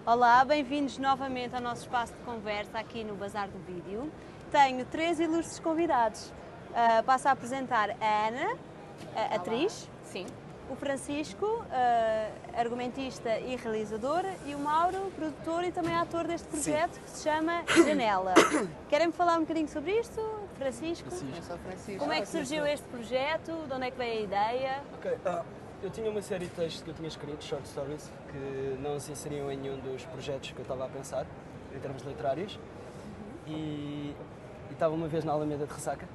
Olá, bem-vindos novamente ao nosso espaço de conversa aqui no Bazar do Vídeo. Tenho três ilustres convidados. Passo a apresentar a Ana, atriz. Sim. O Francisco, argumentista e realizador, e o Mauro, produtor e também ator deste projeto. Sim. Que se chama Janela. Querem-me falar um bocadinho sobre isto, Francisco? Eu sou Francisco. Como é que surgiu este projeto? De onde é que veio a ideia? Eu tinha uma série de textos que eu tinha escrito, short stories, que não se inseriam em nenhum dos projetos que eu estava a pensar, em termos literários, e estava uma vez na Alameda de Ressaca.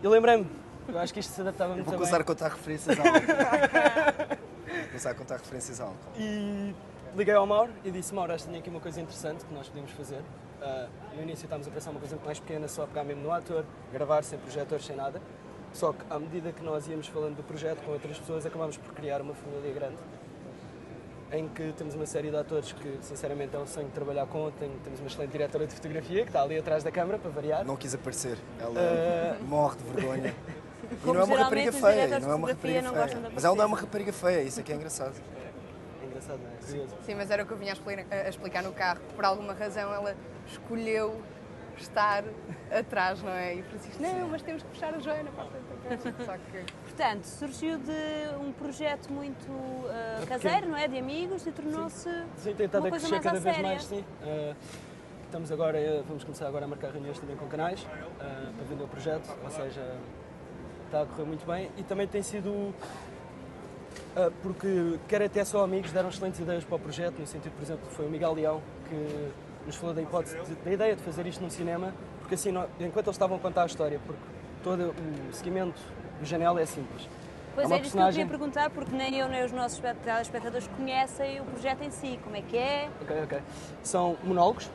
Eu lembrei-me, eu acho que isto se adaptava muito bem. Vou começar a contar referências ao álcool. Começar a contar referências ao álcool. E liguei ao Mauro e disse: Mauro, acho que tinha aqui uma coisa interessante que nós podíamos fazer. No início estávamos a pensar uma coisa mais pequena, só pegar mesmo no ator, gravar sem projetores, sem nada. Só que, à medida que nós íamos falando do projeto com outras pessoas, acabámos por criar uma família grande, em que temos uma série de atores que, sinceramente, é um sonho de trabalhar com. Temos uma excelente diretora de fotografia, que está ali atrás da câmara, para variar. Não quis aparecer. Ela morre de vergonha. E Como não é uma rapariga feia, não é uma rapariga feia. Mas ela não é uma rapariga feia, isso é que é engraçado. É engraçado, não é? Curioso. Sim, mas era o que eu vinha a explicar no carro. Por alguma razão ela escolheu estar atrás, não é? E o Francisco, não, mas temos que puxar a Joana para a frente. Só que... Portanto, surgiu de um projeto muito caseiro, não é? De amigos, e tornou-se uma coisa mais cada à vez séria. mais, sim. Vamos começar agora a marcar reuniões também com canais, para vender o projeto, ou seja, está a correr muito bem. E também tem sido, porque quer até só amigos deram excelentes ideias para o projeto, no sentido, por exemplo, foi o Miguel Leão que nos falou da hipótese, da ideia de fazer isto no cinema, porque assim, enquanto eles estavam a contar a história, porque todo o seguimento do Janela é simples. Pois é, isso que eu queria perguntar, porque nem eu nem os nossos telespectadores conhecem o projeto em si, como é que é? Ok. São monólogos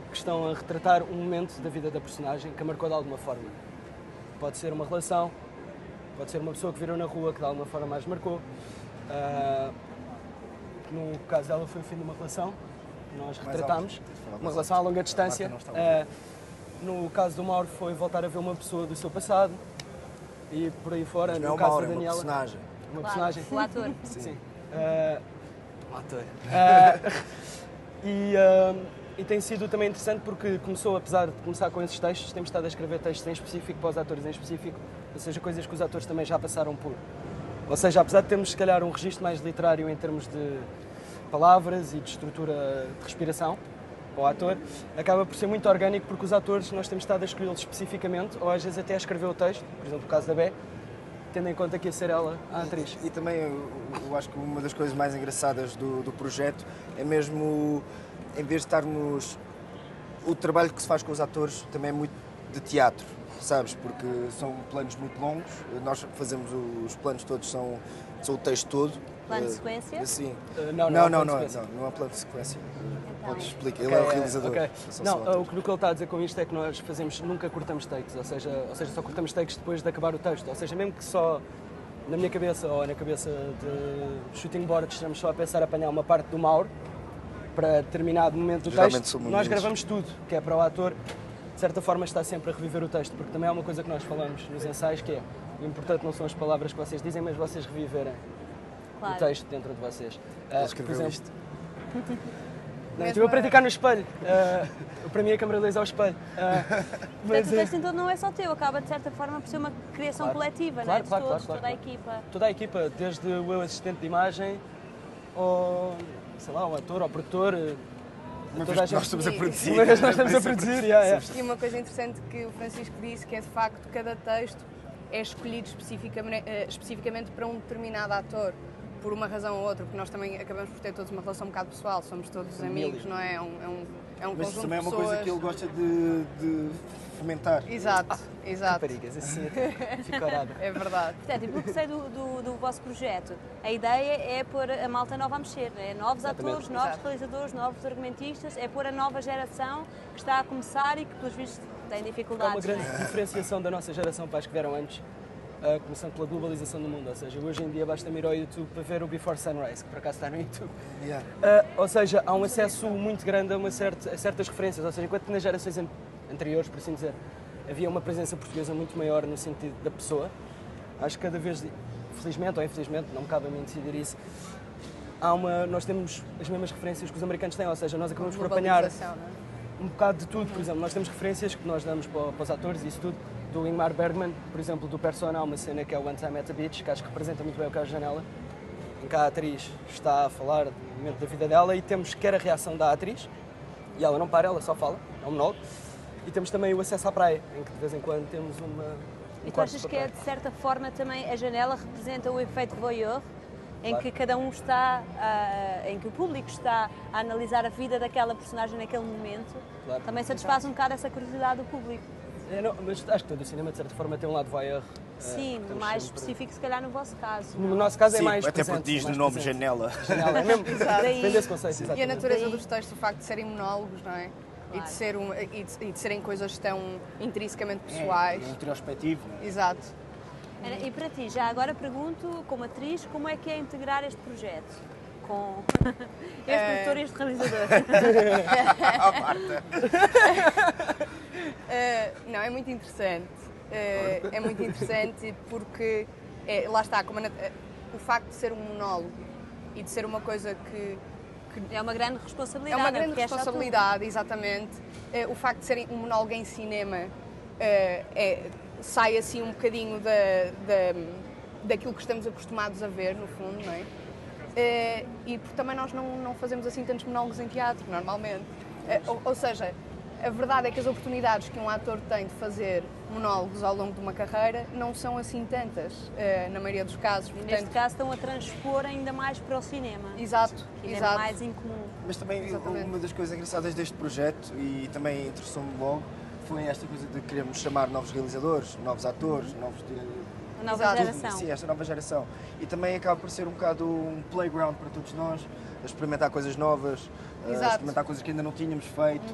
que estão a retratar um momento da vida da personagem que a marcou de alguma forma. Pode ser uma relação, pode ser uma pessoa que virou na rua que de alguma forma mais marcou. No caso dela foi o fim de uma relação, que nós retratámos, uma relação a longa distância. No caso do Mauro foi voltar a ver uma pessoa do seu passado e por aí fora. Mas não no é o caso Mauro, da Daniela, uma personagem. Claro, uma personagem. o ator. Sim. Um ator. E tem sido também interessante porque apesar de começar com esses textos, temos estado a escrever textos em específico para os atores em específico, ou seja, coisas que os atores também já passaram por. Ou seja, apesar de termos se calhar um registro mais literário em termos de palavras e de estrutura de respiração para o ator, acaba por ser muito orgânico porque os atores nós temos estado a escolhê-los especificamente, ou às vezes até a escrever o texto, por exemplo, o caso da Bé, tendo em conta que ia ser ela a atriz. E também eu acho que uma das coisas mais engraçadas do projeto é mesmo, em vez de estarmos... O trabalho que se faz com os atores também é muito de teatro, sabes? Porque são planos muito longos, nós fazemos os planos todos, são o texto todo. Plano de sequência? Sim. Não Não é plano de sequência. Então. Podes explicar, ele é o realizador. Okay. Não, o que ele está a dizer com isto é que nós nunca cortamos takes, ou seja, só cortamos takes depois de acabar o texto, ou seja, mesmo que só na minha cabeça ou na cabeça de shooting board estamos só a pensar a apanhar uma parte do Mauro para determinado momento do texto, nós gravamos tudo, que é para o ator, de certa forma, está sempre a reviver o texto, porque também é uma coisa que nós falamos nos ensaios, que é o importante não são as palavras que vocês dizem, mas vocês reviverem o texto dentro de vocês. Ele escreveu isto. Não, estive a praticar no espelho. Para mim a câmara lisa ao espelho. Mas o texto então não é só teu, acaba de certa forma por ser uma criação coletiva, não é? De todos, toda a equipa. Toda a equipa, desde o meu assistente de imagem, ou sei lá, o ator, ou o produtor. Uma vez que nós estamos a produzir. Uma vez nós estamos a produzir, E uma coisa interessante que o Francisco disse, que é de facto cada texto é escolhido especificamente para um determinado ator, por uma razão ou outra, porque nós também acabamos por ter todos uma relação um bocado pessoal, somos todos amigos, não é? É um Mas conjunto também é de uma pessoas... coisa que ele gosta de fomentar. Exato. Raparigas, assim, fico orada. É verdade. Portanto, e pelo que sei do vosso projeto, a ideia é pôr a malta nova a mexer, é? Novos atores, novos realizadores, novos argumentistas, é pôr a nova geração que está a começar e que, pelos vistos, tem dificuldades. Há uma grande diferenciação da nossa geração para as que vieram antes, começando pela globalização do mundo, ou seja, hoje em dia basta-me ir ao YouTube para ver o Before Sunrise, que por acaso está no YouTube. Ou seja, há um acesso muito grande a certas referências, ou seja, enquanto nas gerações anteriores, por assim dizer, havia uma presença portuguesa muito maior no sentido da pessoa, acho que cada vez, felizmente ou infelizmente, não me cabe a mim decidir isso, nós temos as mesmas referências que os americanos têm, ou seja, nós acabamos por apanhar um bocado de tudo. Por exemplo, nós temos referências que nós damos para os atores e isso tudo, do Ingmar Bergman, por exemplo, do Persona, há uma cena que é o One Time at the Beach, que acho que representa muito bem o que é a Janela, em que a atriz está a falar do momento da vida dela e temos quer a reação da atriz, e ela não para, ela só fala, é um monólogo, e temos também o acesso à praia, em que de vez em quando temos E tu achas que é, de certa forma, também a Janela representa o efeito voyeur, em que cada um está, em que o público está a analisar a vida daquela personagem naquele momento, também satisfaz um bocado essa curiosidade do público. Não, mas acho que todo o cinema, de certa forma, tem um lado voyeur. Sim, mais específico, se calhar, no vosso caso. No nosso caso é mais até presente. porque diz no nome Janela. Janela, é mesmo. Daí, Tem desse conceito, exatamente. E a natureza dos textos, o facto de serem monólogos, não é? Claro. E de serem coisas tão intrinsecamente pessoais. É introspectivo. Exato. E para ti, já agora pergunto, como atriz, como é que é integrar este projeto com este produtor e este realizador? Marta. Não, é muito interessante. É muito interessante porque, lá está, o facto de ser um monólogo e de ser uma coisa que é uma grande responsabilidade. É uma grande responsabilidade, exatamente. O facto de ser um monólogo em cinema sai assim um bocadinho daquilo que estamos acostumados a ver, no fundo, não é? E porque também nós não fazemos assim tantos monólogos em teatro, normalmente. Ou seja, a verdade é que as oportunidades que um ator tem de fazer monólogos ao longo de uma carreira não são assim tantas, na maioria dos casos. Portanto, neste caso estão a transpor ainda mais para o cinema. Exato, que exato. É mais incomum. Mas também uma das coisas engraçadas deste projeto, e também interessou-me logo, foi esta coisa de queremos chamar novos realizadores, novos atores, novos diretores. A nova geração. Sim, esta nova geração. E também acaba por ser um bocado um playground para todos nós, experimentar coisas novas, experimentar coisas que ainda não tínhamos feito.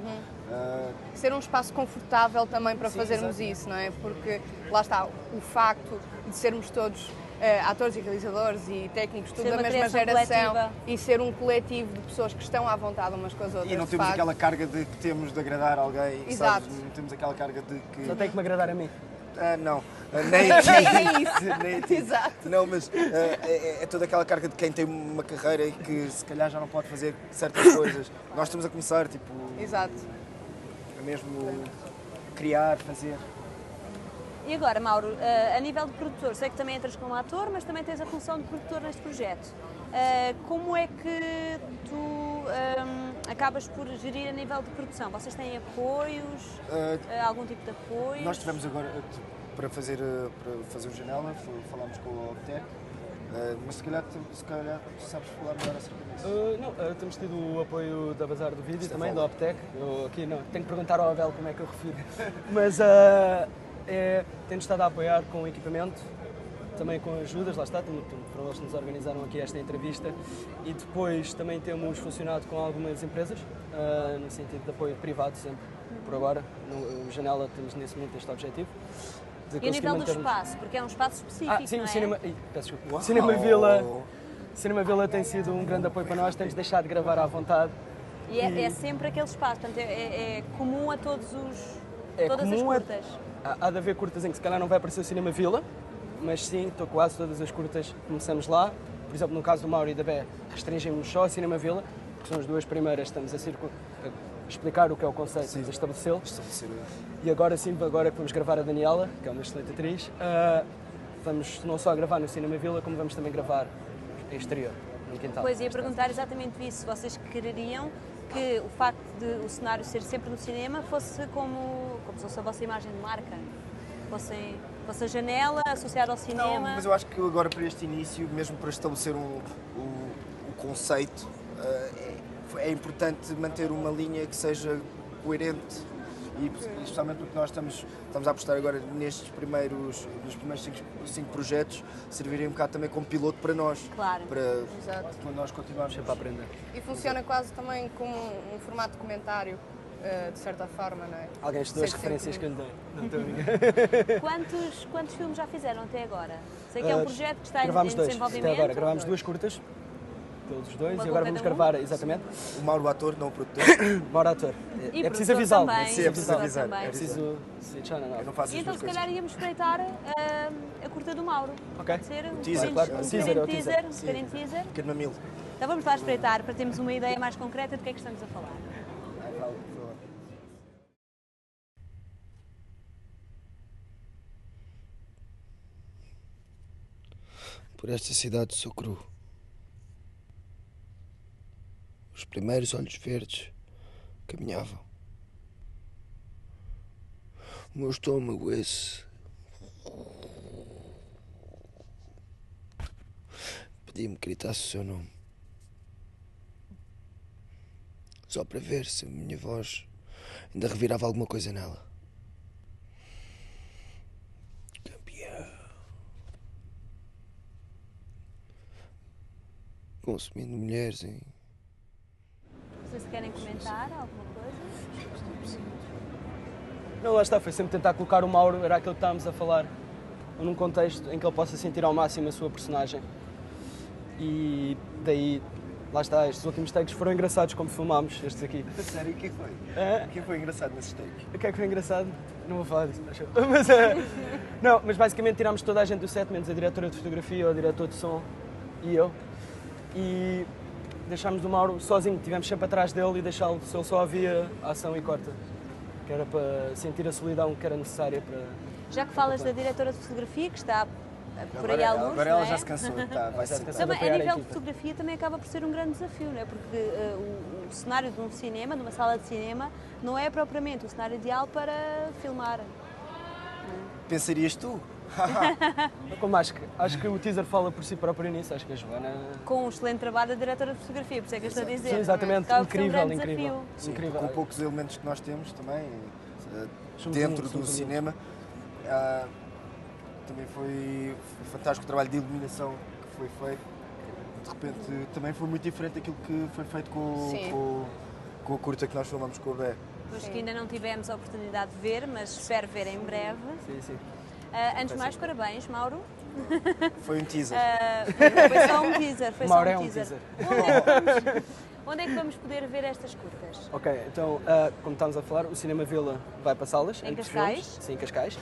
Ser um espaço confortável também para fazermos isso, não é? Porque lá está, o facto de sermos todos atores e realizadores e técnicos, tudo da mesma geração, coletiva. E ser um coletivo de pessoas que estão à vontade umas com as outras. E não temos aquela carga de que temos de agradar alguém, exato. Sabes? Não temos aquela carga de que... Só tem que me agradar a mim. Não, nem isso. Nem isso. Exato. Não, mas é toda aquela carga de quem tem uma carreira e que se calhar já não pode fazer certas coisas. Nós estamos a começar, tipo... Exato. A mesmo criar, fazer. E agora, Mauro, a nível de produtor, sei que também entras como ator, mas também tens a função de produtor neste projeto. Como é que tu acabas por gerir a nível de produção? Vocês têm apoios? Algum tipo de apoio? Nós tivemos agora, para fazer o Janela, falámos com o Optec, mas se calhar tu sabes falar melhor acerca disso. Não, temos tido o apoio da Bazar do Vídeo também, da Optec. Eu aqui não, tenho que perguntar ao Abel como é que eu refiro. Mas temos estado a apoiar com equipamento, também com ajudas, lá está, foram eles que nos organizaram aqui esta entrevista, e depois também temos funcionado com algumas empresas, no sentido de apoio privado sempre, por agora. No Janela temos nesse momento este objetivo. E a nível do espaço, porque é um espaço específico, sim, não é? Peço desculpa. Cinema Vila tem sido um grande apoio para nós, temos deixado de gravar à vontade. E é sempre aquele espaço, portanto é comum a todas as curtas. Há de haver curtas em que se calhar não vai aparecer o Cinema Vila, mas sim, estou quase todas as curtas, começamos lá. Por exemplo, no caso do Mauro e da Bé, restringimos só a Cinema Vila, que são as duas primeiras, estamos a explicar o que é o conceito, estamos a estabelecê-lo. E agora sim, agora que vamos gravar a Daniela, que é uma excelente atriz, vamos não só gravar no Cinema Vila, como vamos também gravar em exterior, no quintal. Pois, ia perguntar exatamente isso, se vocês quereriam que o facto de o cenário ser sempre no cinema fosse como se fosse a vossa imagem de marca, fosse a Janela associada ao cinema. Não, mas eu acho que agora para este início, mesmo para estabelecer o conceito, é importante manter uma linha que seja coerente e especialmente porque nós estamos a apostar agora nos primeiros 5 projetos, serviria um bocado também como piloto para nós. Claro. Para exato. nós continuarmos sempre a aprender. E funciona quase também como um formato de documentário, de certa forma, não é? Alguém estudou as referências que eu lhe dei. Não estou a brincar. Quantos filmes já fizeram até agora? Sei que é um projeto que está em desenvolvimento. Até agora gravámos 2 curtas, pelos dois, e agora vamos gravar, exatamente. O Mauro, o ator, não o produtor. Mauro, ator. E é preciso avisá-lo. Também, sim, é preciso avisar. Também. É preciso switchar na nova. Eu não faço E então, se calhar, íamos espreitar a curta do Mauro. Ok. Pode ser? Teaser, claro. Um Teaser, bocadinho teaser. Fica de mamilo. Então vamos lá espreitar para termos uma ideia mais concreta do que é que estamos a falar. Por esta cidade sou cru. Os primeiros olhos verdes caminhavam. O meu estômago, esse, pedia-me que gritasse o seu nome. Só para ver se a minha voz ainda revirava alguma coisa nela. Campeão. Consumindo mulheres em... Não sei se querem comentar alguma coisa. Não, lá está, foi sempre tentar colocar o Mauro, era aquilo que estávamos a falar, num contexto em que ele possa sentir ao máximo a sua personagem. E daí, lá está, estes últimos takes foram engraçados como filmámos, estes aqui. Sério, o que foi? O que foi engraçado nesses takes? O que é que foi engraçado? Não vou falar disso, acho. Mas, não, mas basicamente tirámos toda a gente do set, menos a diretora de fotografia, o diretor de som e eu. E deixámos o Mauro sozinho, estivemos sempre atrás dele e deixá-lo, se ele só havia ação e corta. Que era para sentir a solidão que era necessária para... Já que falas da diretora de fotografia, que está por aí à luz, agora não ela é? já se cansou, vai ser. Também, a nível de fotografia também acaba por ser um grande desafio, não é? Porque o cenário de um cinema, de uma sala de cinema, não é propriamente o cenário ideal para filmar. Pensarias tu? Como acho que o teaser fala por si próprio nisso, acho que a Joana... Com um excelente trabalho da diretora de fotografia, por isso é que eu estou a dizer. Sim, exatamente, Acaba por ser um incrível, grande incrível. desafio. Sim, Incrível. com poucos elementos que nós temos também, Somos dentro unidos, do somos cinema. Também foi fantástico o trabalho de iluminação que foi feito. De repente também foi muito diferente daquilo que foi feito com a curta que nós filmamos com o Bé. Pois que ainda não tivemos a oportunidade de ver, mas espero ver em breve. Sim, sim. Antes de mais, parabéns, Mauro. Foi um teaser. Foi só um teaser. Foi Mauro só um é um teaser. teaser. Onde é que vamos poder ver estas curtas? Ok, então, como estávamos a falar, o Cinema Vila vai para salas. Em entre os Cascais? filmes. Sim, em Cascais.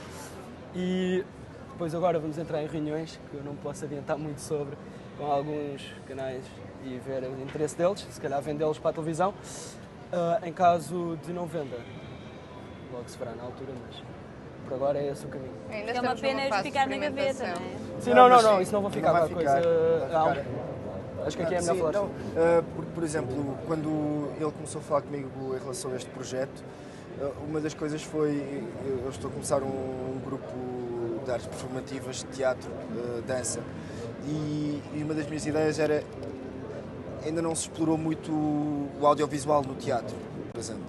E depois agora vamos entrar em reuniões, que eu não posso adiantar muito sobre, com alguns canais e ver o interesse deles, se calhar vendê-los para a televisão. Em caso de não venda, logo se verá na altura, mas por agora é esse o caminho. Ainda É uma estamos pena numa eles fase de ficar na gaveta, experimentação. não é? Sim, não, mas isso não vão não ficar vai uma ficar, coisa... vai ficar. Acho que aqui é melhor falar. Não, porque, por exemplo, quando ele começou a falar comigo em relação a este projeto, uma das coisas foi, eu estou a começar um grupo de artes performativas, de teatro, dança, e uma das minhas ideias era, ainda não se explorou muito o audiovisual no teatro, por exemplo.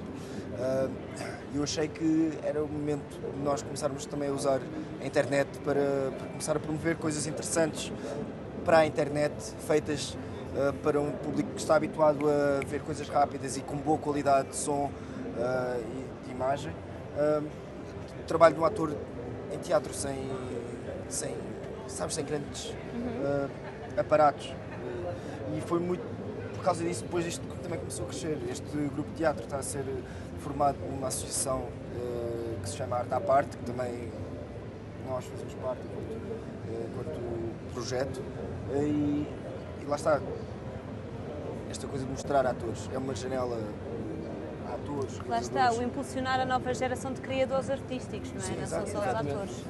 Eu achei que era o momento de nós começarmos também a usar a internet para começar a promover coisas interessantes para a internet, feitas para um público que está habituado a ver coisas rápidas e com boa qualidade de som e de imagem. O trabalho de um ator em teatro sem grandes aparatos. E foi muito por causa disso, depois isto também começou a crescer. Este grupo de teatro está a ser formado numa associação que se chama Arte à Parte, que também nós fazemos parte enquanto projeto. E lá está, esta coisa de mostrar atores, é uma janela a atores. Lá está, o impulsionar a nova geração de criadores artísticos, não é? Sim, Não são só os exatamente. atores.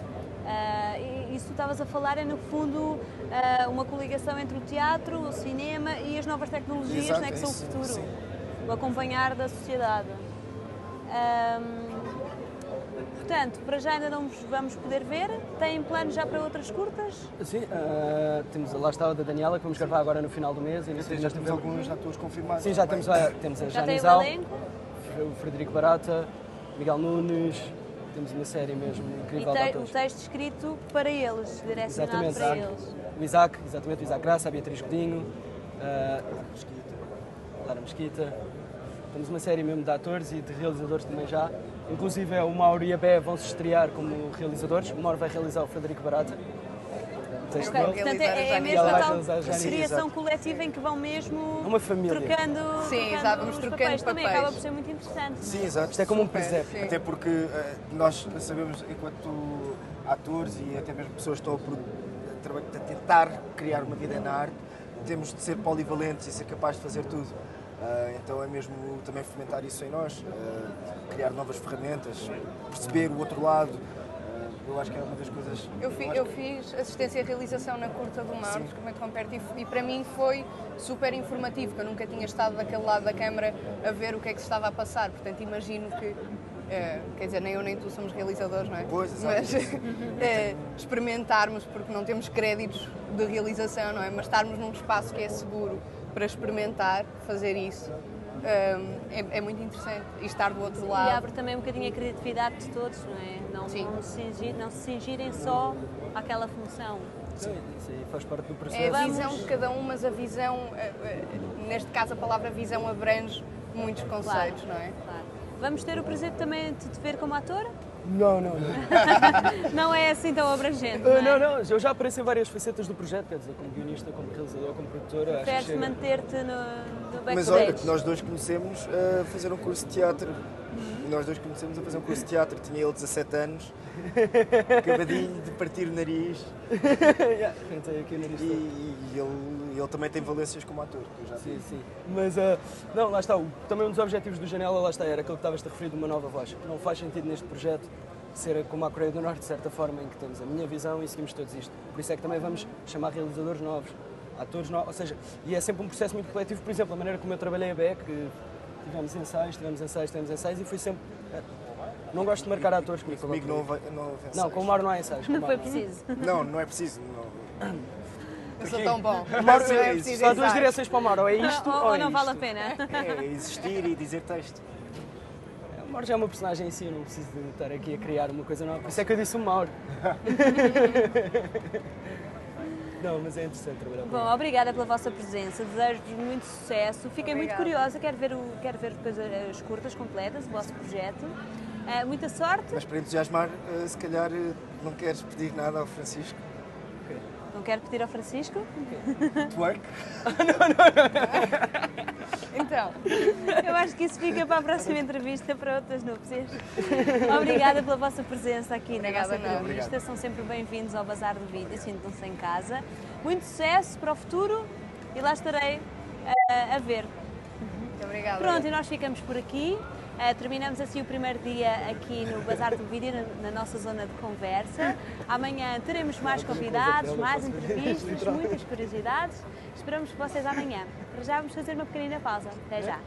E isso que tu estavas a falar é, no fundo, uma coligação entre o teatro, o cinema e as novas tecnologias, Exato, não é, que são o isso, futuro. sim. O acompanhar da sociedade. Portanto, para já ainda não vamos poder ver. Têm planos já para outras curtas? Sim, lá está a da Daniela, que vamos gravar agora no final do mês. E Já temos alguns atores confirmados. Sim, já também. temos a Já tem o Janizal, elenco? o Frederico Barata, Miguel Nunes, temos uma série mesmo incrível de E o atores. texto escrito para eles, direcionado Exatamente, para eles. o Isaac, exatamente, o Isaac Graça, a Beatriz Godinho, Lara Mesquita. Temos uma série mesmo de atores e de realizadores também já. Inclusive o Mauro e a Bé vão se estrear como realizadores. O Mauro vai realizar o Frederico Barata. O texto Ok, dele. Portanto, Realizar a é Janine. mesmo Ela vai a tal realizar a Janine, criação exato. coletiva em que vão mesmo Uma família. trocando, Sim, trocando já vamos os trocando papéis. Também papéis. acaba por ser muito interessante. Sim, exato. Isto é como um Super, presépio. sim. Até porque nós sabemos, enquanto atores e até mesmo pessoas que estão a tentar criar uma vida na arte, temos de ser polivalentes e ser capazes de fazer tudo. Então é mesmo também fomentar isso em nós, criar novas ferramentas, perceber o outro lado. Eu acho que é uma das coisas... Eu fiz assistência e realização na Curta do Mar, desculpa interromper-te, e para mim foi super informativo, que eu nunca tinha estado daquele lado da câmara a ver o que é que se estava a passar, portanto imagino que, quer dizer, nem eu nem tu somos realizadores, não é? Pois, exato. Mas experimentarmos, porque não temos créditos de realização, não é? Mas estarmos num espaço que é seguro para experimentar, fazer isso, é muito interessante. E estar do outro lado. E abre também um bocadinho a criatividade de todos, não é? Não se cingirem só àquela função. Sim, isso aí faz parte do processo. É a visão de cada um, mas a visão, neste caso a palavra visão abrange muitos conceitos, não é? Claro. Vamos ter o prazer também de te ver como ator? Não. Não é assim tão abrangente, não é? Não, eu já apareço em várias facetas do projeto, quer dizer, como guionista, como realizador, como produtora. Preferes manter-te no backstage? Mas olha, que nós dois conhecemos a fazer um curso de teatro. E nós dois conhecemos a fazer um curso de teatro. Tinha ele 17 anos, acabadinho de partir o nariz. Aqui o nariz e ele também tem valências como ator. Que eu já sim. Mas, não, lá está. Também um dos objetivos do Janela, lá está, era aquilo que estavas a referir de uma nova voz. Não faz sentido neste projeto ser como a Coreia do Norte, de certa forma, em que temos a minha visão e seguimos todos isto. Por isso é que também vamos chamar realizadores novos, atores novos, ou seja, e é sempre um processo muito coletivo. Por exemplo, a maneira como eu trabalhei a BEC, tivemos ensaios e foi sempre... Não gosto de marcar atores comigo. Comigo não, com o Mauro não há ensaios. Não foi preciso. Não é preciso. Eu sou tão bom. Só há duas direções para o Mauro, ou é isto ou não é vale a isto. pena. É existir e dizer texto. O Mauro já é uma personagem em si, eu não preciso de estar aqui a criar uma coisa nova. Por isso é que eu disse o Mauro. Não, mas é interessante trabalhar com ele. Bom, obrigada pela vossa presença, desejo-vos muito sucesso. Fiquei muito curiosa, quero ver depois as curtas completas, o vosso projeto. Muita sorte. Mas para entusiasmar, se calhar não queres pedir nada ao Francisco? Não quero pedir ao Francisco? Twerk? Então, eu acho que isso fica para a próxima entrevista, para outras núpcias. Obrigada pela vossa presença aqui na nossa entrevista. São sempre bem-vindos ao Bazar do Vídeo, sintam-se em casa. Muito sucesso para o futuro e lá estarei a ver. muito obrigada. Pronto, e nós ficamos por aqui. Terminamos assim o primeiro dia aqui no Bazar do Vídeo, na nossa zona de conversa. Amanhã teremos mais convidados, mais entrevistas, muitas curiosidades. Esperamos que vocês amanhã. Para já vamos fazer uma pequenina pausa. Até já.